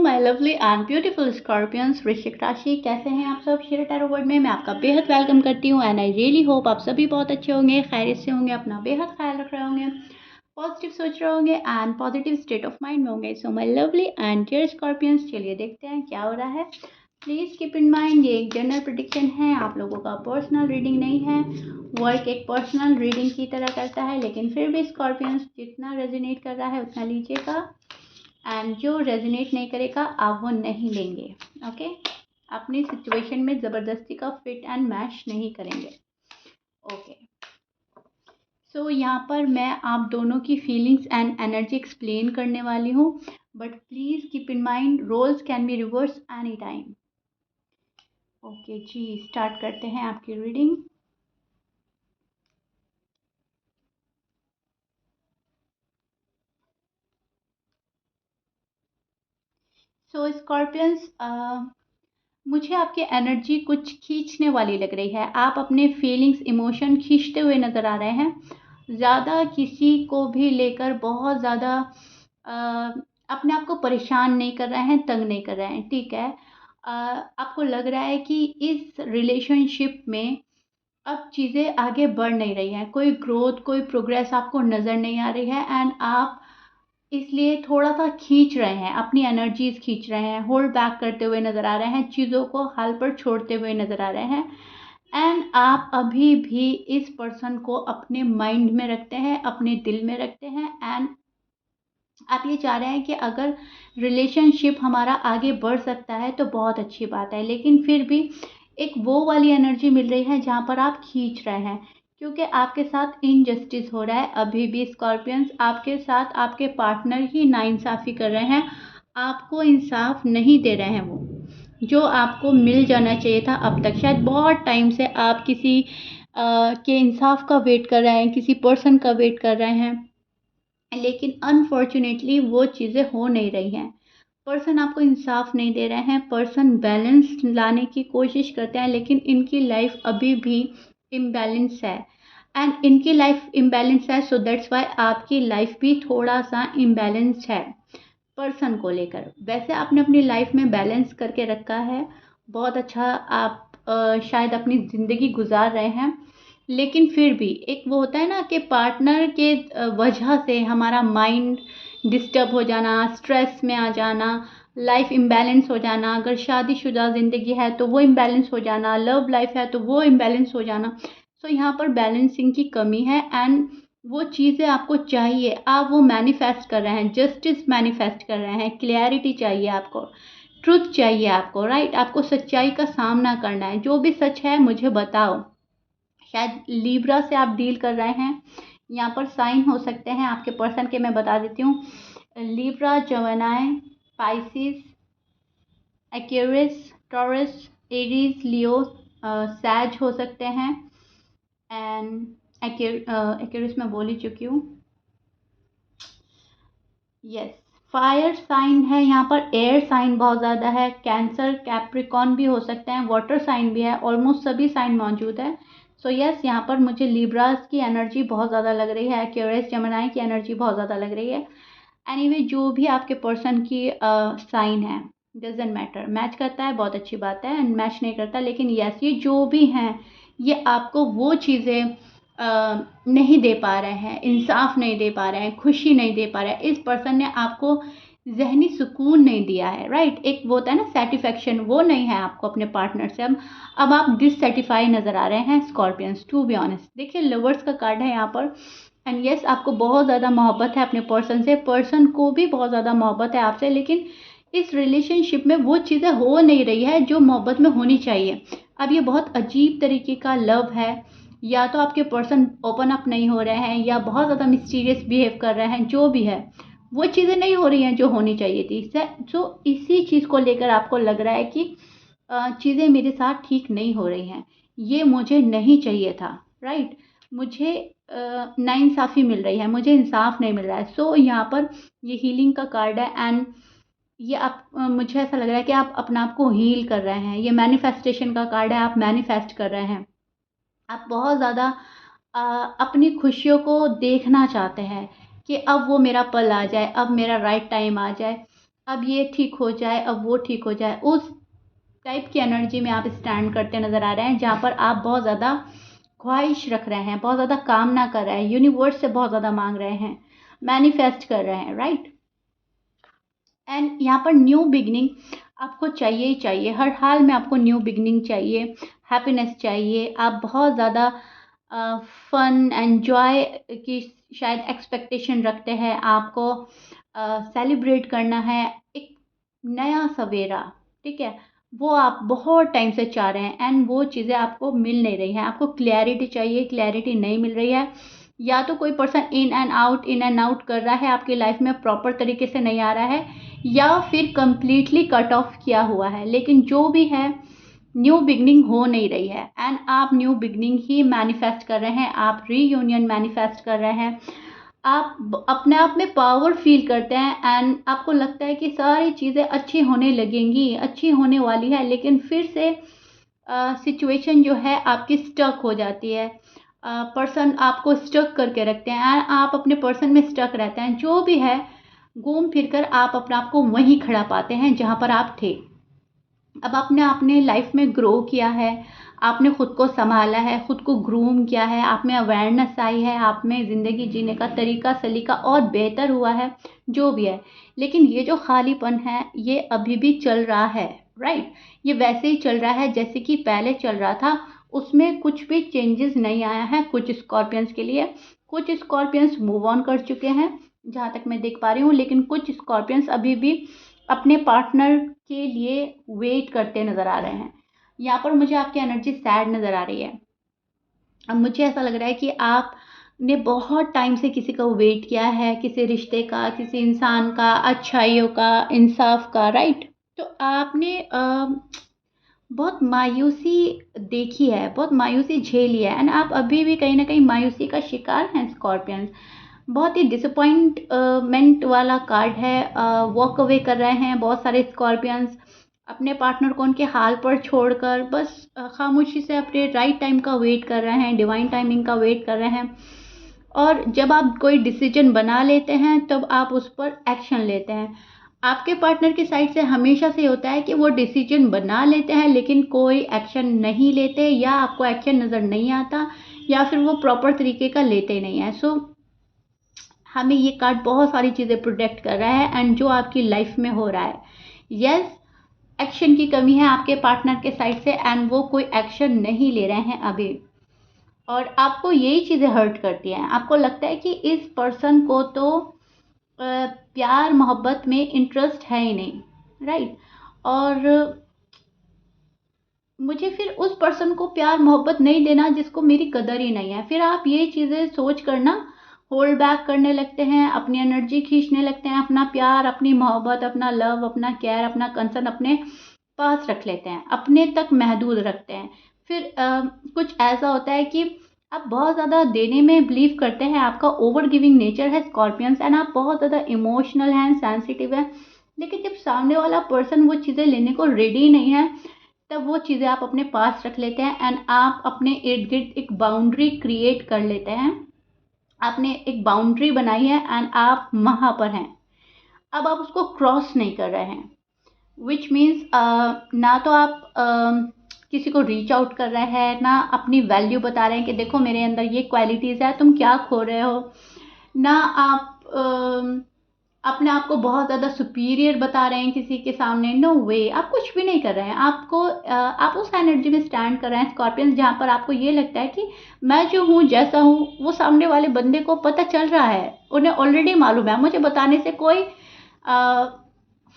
My lovely and beautiful scorpions, वृश्चिक राशि, कैसे हैं आप सब। शेयर टैरो वर्ड में मैं आपका बेहद वेलकम करती हूँ एंड आई रियली होप आप सभी बहुत अच्छे होंगे, खैरियत से होंगे, अपना बेहद ख्याल रख रहे होंगे, पॉजिटिव सोच रहे होंगे and positive state of mind में होंगे। So my lovely and dear scorpions, चलिए देखते हैं क्या हो रहा है। प्लीज़ कीप इन माइंड ये एक जनरल प्रेडिक्शन है, आप लोगों का पर्सनल रीडिंग नहीं है। वर्क एक पर्सनल रीडिंग की तरह करता है, लेकिन फिर भी स्कॉर्पियंस जितना रेजोनेट कर रहा है उतना लीजिएगा एंड जो रेजोनेट नहीं करेगा आप वो नहीं लेंगे। ओके, अपनी सिचुएशन में ज़बरदस्ती का फिट एंड मैच नहीं करेंगे। ओके, सो यहाँ पर मैं आप दोनों की फीलिंग्स एंड एनर्जी एक्सप्लेन करने वाली हूँ, but please keep in mind roles can be reverse any time. Okay जी, स्टार्ट करते हैं आपकी रीडिंग। सो स्कॉर्पियंस, मुझे आपकी एनर्जी कुछ खींचने वाली लग रही है। आप अपने फीलिंग्स इमोशन खींचते हुए नज़र आ रहे हैं। ज़्यादा किसी को भी लेकर बहुत ज़्यादा अपने आप को परेशान नहीं कर रहे हैं, तंग नहीं कर रहे हैं, ठीक है। आपको लग रहा है कि इस रिलेशनशिप में अब चीज़ें आगे बढ़ नहीं रही हैं, कोई ग्रोथ, कोई प्रोग्रेस आपको नज़र नहीं आ रही है एंड आप इसलिए थोड़ा-सा खींच रहे हैं, अपनी एनर्जीज़ खींच रहे हैं, होल्ड बैक करते हुए नज़र आ रहे हैं, चीज़ों को हाल पर छोड़ते हुए नज़र आ रहे हैं एंड आप अभी भी इस पर्सन को अपने माइंड में रखते हैं, अपने दिल में रखते हैं एंड आप ये चाह रहे हैं कि अगर रिलेशनशिप हमारा आगे बढ़ सकता है तो बहुत अच्छी बात है, लेकिन फिर भी एक वो वाली एनर्जी मिल रही है जहाँ पर आप खींच रहे हैं, क्योंकि आपके साथ इनजस्टिस हो रहा है। अभी भी स्कॉर्पियंस, आपके साथ आपके पार्टनर ही नाइंसाफ़ी कर रहे हैं, आपको इंसाफ नहीं दे रहे हैं। वो जो आपको मिल जाना चाहिए था अब तक, शायद बहुत टाइम से आप किसी के इंसाफ का वेट कर रहे हैं, किसी पर्सन का वेट कर रहे हैं, लेकिन अनफॉर्चुनेटली वो चीज़ें हो नहीं रही हैं। पर्सन आपको इंसाफ नहीं दे रहे हैं, पर्सन बैलेंस लाने की कोशिश करते हैं, लेकिन इनकी लाइफ अभी भी इम्बैलेंस है एंड इनकी लाइफ इम्बैलेंस है, सो दैट्स वाई आपकी लाइफ भी थोड़ा सा इम्बैलेंस्ड है पर्सन को लेकर। वैसे आपने अपनी लाइफ में बैलेंस करके रखा है, बहुत अच्छा। आप शायद अपनी ज़िंदगी गुजार रहे हैं, लेकिन फिर भी एक वो होता है ना कि पार्टनर के वजह से हमारा माइंड डिस्टर्ब हो जाना, स्ट्रेस में आ जाना, लाइफ इम्बैलेंस हो जाना। अगर शादीशुदा ज़िंदगी है तो वो इम्बैलेंस हो जाना, लव लाइफ है तो वो इम्बैलेंस हो जाना। सो यहाँ पर बैलेंसिंग की कमी है एंड वो चीज़ें आपको चाहिए, आप वो मैनिफेस्ट कर रहे हैं, जस्टिस मैनिफेस्ट कर रहे हैं, क्लैरिटी चाहिए आपको, ट्रुथ चाहिए आपको, राइट। आपको सच्चाई का सामना करना है, जो भी सच है मुझे बताओ। शायद लिब्रा से आप डील कर रहे हैं, यहाँ पर साइन हो सकते हैं आपके पर्सन के, मैं बता देती हूँ। Libra, Gemini, Pisces, Aquarius, Taurus, Aries, Leo, सैज हो सकते हैं एंड एक्वेरियस मैं बोल ही चुकी हूँ। यस, फायर साइन है यहाँ पर, एयर साइन बहुत ज़्यादा है, कैंसर, कैप्रिकॉन भी हो सकते हैं, वाटर साइन भी है, ऑलमोस्ट सभी साइन मौजूद है। सो यस, यहाँ पर मुझे लिब्रास की एनर्जी बहुत ज़्यादा लग रही है, एक्वेरियस, जेमिनी की एनर्जी बहुत ज़्यादा लग रही है। एनीवे, जो भी आपके पर्सन की साइन है, डजेंट मैटर, मैच करता है बहुत अच्छी बात है एंड मैच नहीं करता, लेकिन यस, ये जो भी हैं ये आपको वो चीज़ें नहीं दे पा रहे हैं, इंसाफ नहीं दे पा रहे हैं, खुशी नहीं दे पा रहे हैं। इस पर्सन ने आपको ज़हनी सुकून नहीं दिया है, राइट। एक वो होता है ना सेटिस्फैक्शन, वो नहीं है आपको अपने पार्टनर से। अब आप डिससेटिस्फाई नज़र आ रहे हैं स्कॉर्पियंस, टू बी ऑनेस्ट। देखिए, लवर्स का कार्ड है यहाँ पर एंड यस, आपको बहुत ज़्यादा मोहब्बत है अपने पर्सन से, पर्सन को भी बहुत ज़्यादा मोहब्बत है आपसे, लेकिन इस रिलेशनशिप में वो चीज़ें हो नहीं रही है जो मोहब्बत में होनी चाहिए। अब ये बहुत अजीब तरीके का लव है, या तो आपके पर्सन ओपन अप नहीं हो रहे हैं या बहुत ज़्यादा मिस्टीरियस बिहेव कर रहे हैं, जो भी है वो चीज़ें नहीं हो रही हैं जो होनी चाहिए थी। सो इसी चीज़ को लेकर आपको लग रहा है कि चीज़ें मेरे साथ ठीक नहीं हो रही हैं, ये मुझे नहीं चाहिए था, राइट। मुझे नाइंसाफ़ी मिल रही है, मुझे इंसाफ नहीं मिल रहा है। सो यहाँ पर ये हीलिंग का कार्ड है एंड ये आप मुझे ऐसा लग रहा है कि आप अपने आप को हील कर रहे हैं। ये मैनिफेस्टेशन का कार्ड है, आप मैनिफेस्ट कर रहे हैं। आप बहुत ज़्यादा अपनी खुशियों को देखना चाहते हैं कि अब वो मेरा पल आ जाए, अब मेरा राइट टाइम आ जाए। अब ये ठीक हो जाए, अब वो ठीक हो जाए, उस टाइप की एनर्जी में आप स्टैंड करते नज़र आ रहे हैं, जहाँ पर आप बहुत ज़्यादा ख्वाहिश रख रहे हैं, बहुत ज़्यादा कामना कर रहे हैं, यूनिवर्स से बहुत ज़्यादा मांग रहे हैं, मैनिफेस्ट कर रहे हैं, राइट। एंड यहाँ पर न्यू बिगनिंग आपको चाहिए ही चाहिए, हर हाल में आपको न्यू बिगनिंग चाहिए, हैप्पीनेस चाहिए। आप बहुत ज़्यादा फन एंजॉय की शायद एक्सपेक्टेशन रखते हैं, आपको सेलिब्रेट करना है एक नया सवेरा, ठीक है, वो आप बहुत टाइम से चाह रहे हैं एंड वो चीज़ें आपको मिल नहीं रही हैं, आपको क्लैरिटी चाहिए, क्लैरिटी नहीं मिल रही है। या तो कोई पर्सन इन एंड आउट कर रहा है आपकी लाइफ में, प्रॉपर तरीके से नहीं आ रहा है, या फिर कंप्लीटली कट ऑफ किया हुआ है। लेकिन जो भी है, न्यू बिगनिंग हो नहीं रही है एंड आप न्यू बिगनिंग ही मैनिफेस्ट कर रहे हैं, आप रीयूनियन मैनिफेस्ट कर रहे हैं, आप अपने आप में पावर फील करते हैं एंड आपको लगता है कि सारी चीज़ें अच्छी होने लगेंगी, अच्छी होने वाली है, लेकिन फिर से सिचुएशन जो है आपकी स्टक हो जाती है, पर्सन आपको स्टक करके रखते हैं एंड आप अपने पर्सन में स्टक रहते हैं। जो भी है, घूम फिर कर आप अपने आप को वहीं खड़ा पाते हैं जहाँ पर आप थे। अब आपने अपने लाइफ में ग्रो किया है, आपने खुद को संभाला है, खुद को ग्रूम किया है, आप में अवेयरनेस आई है, आप में ज़िंदगी जीने का तरीका सलीका और बेहतर हुआ है, जो भी है। लेकिन ये जो खालीपन है, ये अभी भी चल रहा है, राइट। ये वैसे ही चल रहा है जैसे कि पहले चल रहा था, उसमें कुछ भी चेंजेस नहीं आया है कुछ स्कॉर्पियंस के लिए। कुछ स्कॉर्पियंस मूव ऑन कर चुके हैं जहाँ तक मैं देख पा रही हूँ, लेकिन कुछ स्कॉर्पियंस अभी भी अपने पार्टनर के लिए वेट करते नज़र आ रहे हैं। यहाँ पर मुझे आपकी एनर्जी सैड नज़र आ रही है। अब मुझे ऐसा लग रहा है कि आपने बहुत टाइम से किसी का वेट किया है, किसी रिश्ते का, किसी इंसान का, अच्छाइयों का, इंसाफ का, राइट। तो आपने बहुत मायूसी देखी है, बहुत मायूसी झेली है एंड आप अभी भी कहीं ना कहीं मायूसी का शिकार हैं स्कॉर्पियंस। बहुत ही डिसअपॉइंटमेंट वाला कार्ड है, वॉक अवे कर रहे हैं बहुत सारे स्कॉर्पियंस अपने पार्टनर को उनके हाल पर छोड़कर, बस खामोशी से अपने राइट टाइम का वेट कर रहे हैं, डिवाइन टाइमिंग का वेट कर रहे हैं। और जब आप कोई डिसीजन बना लेते हैं तब आप उस पर एक्शन लेते हैं। आपके पार्टनर की साइड से हमेशा से होता है कि वो डिसीजन बना लेते हैं लेकिन कोई एक्शन नहीं लेते, या आपको एक्शन नज़र नहीं आता, या फिर वो प्रॉपर तरीके का लेते नहीं है। सो हमें ये कार्ड बहुत सारी चीज़ें प्रोटेक्ट कर रहा है एंड जो आपकी लाइफ में हो रहा है, यस, एक्शन की कमी है आपके पार्टनर के साइड से एंड वो कोई एक्शन नहीं ले रहे हैं अभी। और आपको यही चीज़ें हर्ट करती हैं, आपको लगता है कि इस पर्सन को तो प्यार मोहब्बत में इंटरेस्ट है ही नहीं, राइट। और मुझे फिर उस पर्सन को प्यार मोहब्बत नहीं देना जिसको मेरी कदर ही नहीं है। फिर आप ये चीज़ें सोच कर ना होल्ड बैक करने लगते हैं, अपनी एनर्जी खींचने लगते हैं, अपना प्यार, अपनी मोहब्बत, अपना लव, अपना केयर, अपना कंसर्न अपने पास रख लेते हैं, अपने तक महदूद रखते हैं। फिर कुछ ऐसा होता है कि आप बहुत ज़्यादा देने में बिलीव करते हैं, आपका ओवर गिविंग नेचर है स्कॉर्पियंस एंड आप बहुत ज़्यादा इमोशनल हैं, सेंसिटिव हैं। लेकिन जब सामने वाला पर्सन वो चीज़ें लेने को रेडी नहीं है, तब वो चीज़ें आप अपने पास रख लेते हैं एंड आप अपने इर्द गिर्द एक बाउंड्री क्रिएट कर लेते हैं। आपने एक बाउंड्री बनाई है एंड आप वहाँ पर हैं, अब आप उसको क्रॉस नहीं कर रहे हैं। विच मीन्स ना तो आप किसी को रीच आउट कर रहे हैं, ना अपनी वैल्यू बता रहे हैं कि देखो मेरे अंदर ये क्वालिटीज़ है, तुम क्या खो रहे हो। ना आप अपने आप को बहुत ज़्यादा सुपीरियर बता रहे हैं किसी के सामने, नो वे, आप कुछ भी नहीं कर रहे हैं। आप उस एनर्जी में स्टैंड कर रहे हैं स्कॉर्पियंस, जहाँ पर आपको ये लगता है कि मैं जो हूँ, जैसा हूँ, वो सामने वाले बंदे को पता चल रहा है, उन्हें ऑलरेडी मालूम है, मुझे बताने से कोई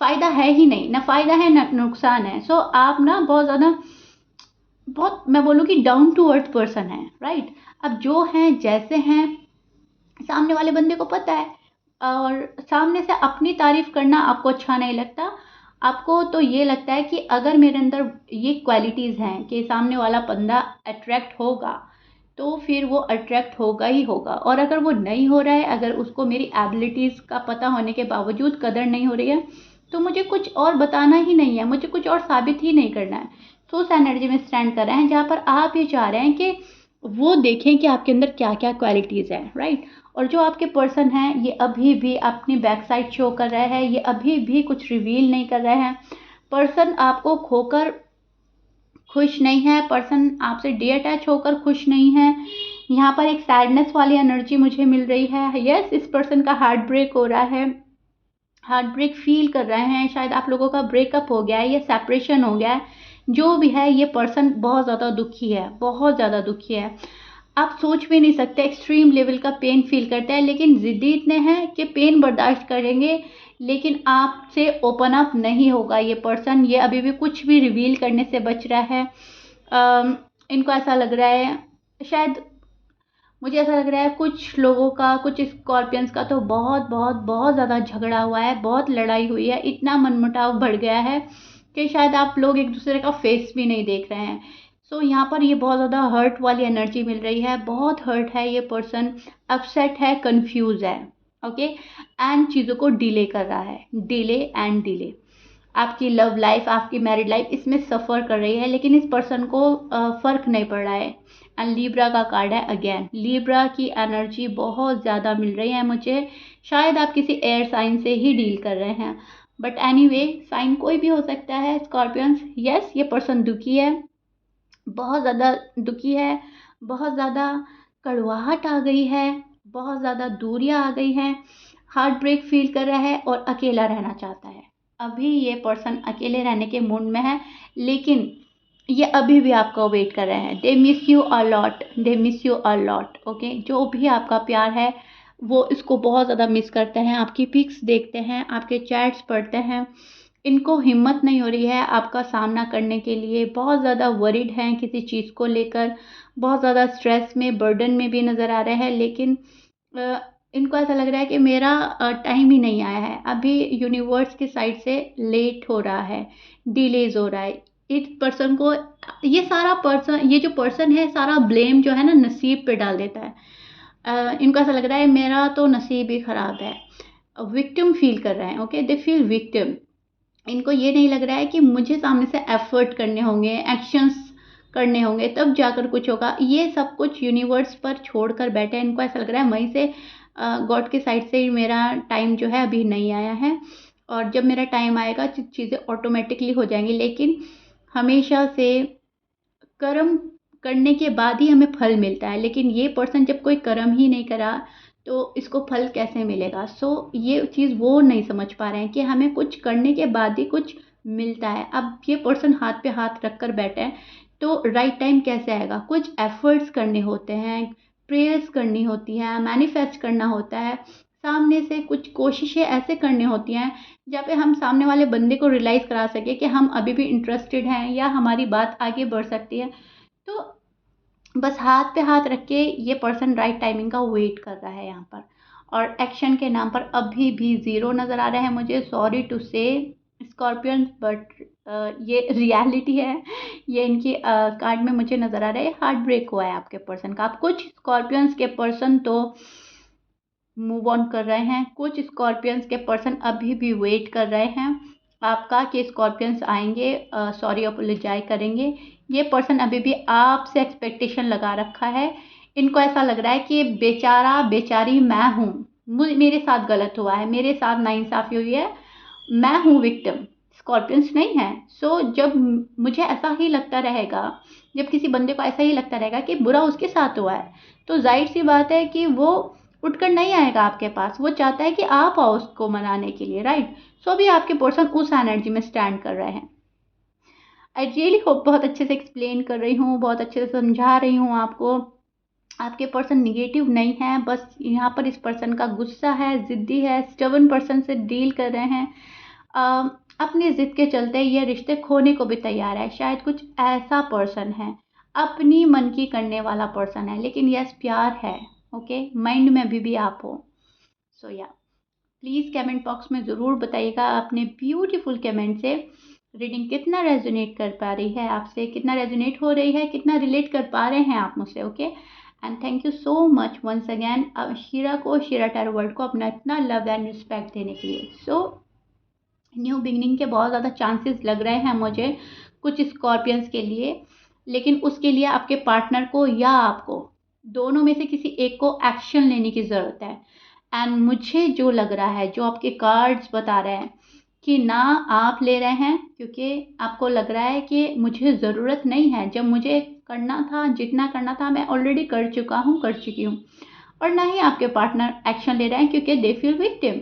फ़ायदा है ही नहीं, ना फ़ायदा है ना नुकसान है। सो आप ना बहुत ज़्यादा, बहुत, मैं बोलूँ कि डाउन टू अर्थ पर्सन है, राइट। अब जो हैं जैसे हैं, सामने वाले बंदे को पता है, और सामने से अपनी तारीफ करना आपको अच्छा नहीं लगता। आपको तो ये लगता है कि अगर मेरे अंदर ये क्वालिटीज़ हैं कि सामने वाला बंदा अट्रैक्ट होगा, तो फिर वो अट्रैक्ट होगा ही होगा। और अगर वो नहीं हो रहा है, अगर उसको मेरी एबिलिटीज़ का पता होने के बावजूद कदर नहीं हो रही है, तो मुझे कुछ और बताना ही नहीं है, मुझे कुछ और साबित ही नहीं करना है। तो उस एनर्जी में स्टैंड कर रहे हैं जहाँ पर आप ये चाह रहे हैं कि वो देखें कि आपके अंदर क्या क्या क्वालिटीज़ हैं, राइट। और जो आपके पर्सन हैं ये अभी भी अपनी बैक साइड शो कर रहे हैं, ये अभी भी कुछ रिवील नहीं कर रहे हैं। पर्सन आपको खोकर खुश नहीं है, पर्सन आपसे डिअटैच होकर खुश नहीं है। यहाँ पर एक सैडनेस वाली एनर्जी मुझे मिल रही है। यस, इस पर्सन का हार्ट ब्रेक हो रहा है, हार्ट ब्रेक फील कर रहे हैं, शायद आप लोगों का ब्रेकअप हो गया है या सेपरेशन हो गया है। जो भी है, ये पर्सन बहुत ज़्यादा दुखी है, बहुत ज़्यादा दुखी है। आप सोच भी नहीं सकते, एक्सट्रीम लेवल का पेन फील करते हैं, लेकिन ज़िद्दी इतने हैं कि पेन बर्दाश्त करेंगे, लेकिन आपसे ओपन अप नहीं होगा ये पर्सन। ये अभी भी कुछ भी रिवील करने से बच रहा है। इनको ऐसा लग रहा है, शायद मुझे ऐसा लग रहा है कुछ लोगों का, कुछ स्कॉर्पियंस का तो बहुत बहुत बहुत ज़्यादा झगड़ा हुआ है, बहुत लड़ाई हुई है, इतना मनमुटाव बढ़ गया है कि शायद आप लोग एक दूसरे का फेस भी नहीं देख रहे हैं। सो यहाँ पर ये बहुत ज़्यादा हर्ट वाली एनर्जी मिल रही है, बहुत हर्ट है ये पर्सन, अपसेट है, कंफ्यूज है, ओके। एंड चीज़ों को डिले कर रहा है, डिले एंड डिले। आपकी लव लाइफ, आपकी मैरिड लाइफ इसमें सफ़र कर रही है, लेकिन इस पर्सन को फ़र्क नहीं पड़ रहा है। एंड लीब्रा का कार्ड है अगेन, लीब्रा की एनर्जी बहुत ज़्यादा मिल रही है मुझे। शायद आप किसी एयर साइन से ही डील कर रहे हैं, बट एनीवे साइन कोई भी हो सकता है स्कॉर्पियंस। यस, ये पर्सन दुखी है, बहुत ज़्यादा दुखी है, बहुत ज़्यादा कड़वाहट आ गई है, बहुत ज़्यादा दूरियां आ गई हैं, हार्ट ब्रेक फील कर रहा है और अकेला रहना चाहता है। अभी ये पर्सन अकेले रहने के मूड में है, लेकिन ये अभी भी आपका वेट कर रहे हैं। They miss you a lot, they miss you a lot, okay. जो भी आपका प्यार है वो इसको बहुत ज़्यादा मिस करते हैं, आपकी पिक्स देखते हैं, आपके चैट्स पढ़ते हैं। इनको हिम्मत नहीं हो रही है आपका सामना करने के लिए, बहुत ज़्यादा वरीड हैं किसी चीज़ को लेकर, बहुत ज़्यादा स्ट्रेस में, बर्डन में भी नज़र आ रहे हैं। लेकिन अ, इनको ऐसा लग रहा है कि मेरा टाइम ही नहीं आया है, अभी यूनिवर्स की साइड से लेट हो रहा है, डिलेज हो रहा है। इस पर्सन को, ये जो पर्सन है सारा ब्लेम जो है ना नसीब पे डाल देता है। इनको ऐसा लग रहा है मेरा तो नसीब ही ख़राब है, विक्टिम फील कर रहे हैं, ओके, दे फील विक्टिम। इनको ये नहीं लग रहा है कि मुझे सामने से एफर्ट करने होंगे, एक्शंस करने होंगे, तब जाकर कुछ होगा। ये सब कुछ यूनिवर्स पर छोड़कर बैठे हैं। इनको ऐसा लग रहा है वहीं से गॉड की साइड से मेरा टाइम जो है अभी नहीं आया है, और जब मेरा टाइम आएगा चीज़ें ऑटोमेटिकली हो जाएंगी। लेकिन हमेशा से कर्म करने के बाद ही हमें फल मिलता है, लेकिन ये पर्सन जब कोई कर्म ही नहीं करा तो इसको फल कैसे मिलेगा। सो ये चीज़ वो नहीं समझ पा रहे हैं कि हमें कुछ करने के बाद ही कुछ मिलता है। अब ये पर्सन हाथ पे हाथ रख कर बैठे हैं, तो राइट टाइम कैसे आएगा। कुछ एफर्ट्स करने होते हैं, प्रेयर्स करनी होती है, मैनिफेस्ट करना होता है, सामने से कुछ कोशिशें ऐसे करनी होती हैं जहाँ पे हम सामने वाले बंदे को रियलाइज़ करा सके कि हम अभी भी इंटरेस्टेड हैं या हमारी बात आगे बढ़ सकती है। तो बस हाथ पे हाथ रख के ये पर्सन राइट टाइमिंग का वेट कर रहा है यहाँ पर, और एक्शन के नाम पर अभी भी ज़ीरो नज़र आ रहा है मुझे। सॉरी टू से स्कॉर्पियन, बट ये रियलिटी है। ये इनकी कार्ड में मुझे नज़र आ रहा है, हार्ट ब्रेक हुआ है आपके पर्सन का। आप कुछ स्कॉर्पियंस के पर्सन तो मूव ऑन कर रहे हैं, कुछ स्कॉर्पियंस के पर्सन अभी भी वेट कर रहे हैं आपका कि स्कॉर्पियंस आएंगे, सॉरी अपोलोजाइज करेंगे। ये पर्सन अभी भी आपसे एक्सपेक्टेशन लगा रखा है। इनको ऐसा लग रहा है कि बेचारा बेचारी मैं हूँ, मेरे साथ गलत हुआ है, मेरे साथ नाइंसाफ़ी हुई है, मैं हूँ विक्टिम, स्कॉर्पियंस नहीं है। सो जब मुझे ऐसा ही लगता रहेगा, जब किसी बंदे को ऐसा ही लगता रहेगा कि बुरा उसके साथ हुआ है, तो जाहिर सी बात है कि वो उठकर नहीं आएगा आपके पास, वो चाहता है कि आप आओ उसको मनाने के लिए, राइट। सो अभी आपके पर्सन उस एनर्जी में स्टैंड कर रहे हैं। आई रियली होप बहुत अच्छे से एक्सप्लेन कर रही हूँ, बहुत अच्छे से समझा रही हूँ आपको। आपके पर्सन निगेटिव नहीं है, बस यहाँ पर इस पर्सन का गुस्सा है, ज़िद्दी है, स्टबर्न पर्सन से डील कर रहे हैं। अ, अपनी ज़िद के चलते ये रिश्ते खोने को भी तैयार है। शायद कुछ ऐसा पर्सन है, अपनी मन की करने वाला पर्सन है, लेकिन यस प्यार है, ओके, माइंड में अभी भी आप हो। सो या प्लीज़ कमेंट बॉक्स में ज़रूर बताइएगा अपने ब्यूटीफुल कमेंट से रीडिंग कितना रेजोनेट कर पा रही है आपसे, कितना रेजोनेट हो रही है, कितना रिलेट कर पा रहे हैं आप मुझसे, okay. And thank you so much once again Sheera tarot world को अपना इतना लव एंड रिस्पेक्ट देने के लिए। सो न्यू बिगनिंग के बहुत ज़्यादा चांसेस लग रहे हैं मुझे कुछ स्कॉर्पियंस के लिए। लेकिन उसके लिए आपके पार्टनर को या आपको दोनों में से किसी एक को एक्शन लेने की ज़रूरत है। एंड मुझे जो लग रहा है, जो आपके कार्ड्स बता रहे हैं कि ना आप ले रहे हैं, क्योंकि आपको लग रहा है कि मुझे ज़रूरत नहीं है, जब मुझे करना था, जितना करना था मैं ऑलरेडी कर चुका हूँ, कर चुकी हूँ। और ना ही आपके पार्टनर एक्शन ले रहे हैं क्योंकि दे फील विक्टिम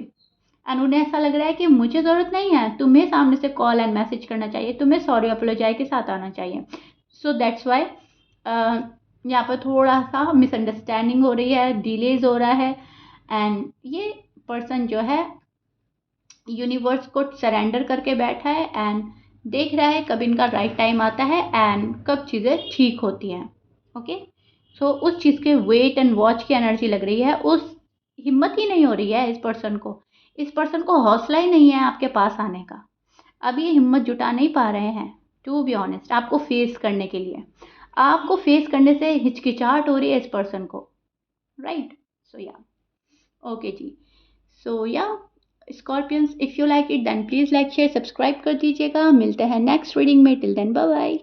एंड उन्हें ऐसा लग रहा है कि मुझे ज़रूरत नहीं है, तुम्हें सामने से कॉल एंड मैसेज करना चाहिए, तुम्हें सॉरी अपोलोजाइज के साथ आना चाहिए। सो दैट्स वाई यहाँ पर थोड़ा सा मिसअंडरस्टैंडिंग हो रही है, डिलेज हो रहा है। एंड ये पर्सन जो है यूनिवर्स को सरेंडर करके बैठा है एंड देख रहा है कब इनका राइट टाइम आता है एंड कब चीज़ें ठीक होती हैं। ओके, सो उस चीज़ के वेट एंड वॉच की एनर्जी लग रही है, उस हिम्मत ही नहीं हो रही है इस पर्सन को हौसला ही नहीं है आपके पास आने का। अब ये हिम्मत जुटा नहीं पा रहे हैं टू बी ऑनेस्ट आपको फेस करने के लिए। आपको फेस करने से हिचकिचाहट हो रही है इस पर्सन को, राइट? सो या ओके जी। सो या scorpions, if you like it then please like share subscribe कर दीजिएगा। मिलते हैं नेक्स्ट रीडिंग में, टिल देन बाय बाय।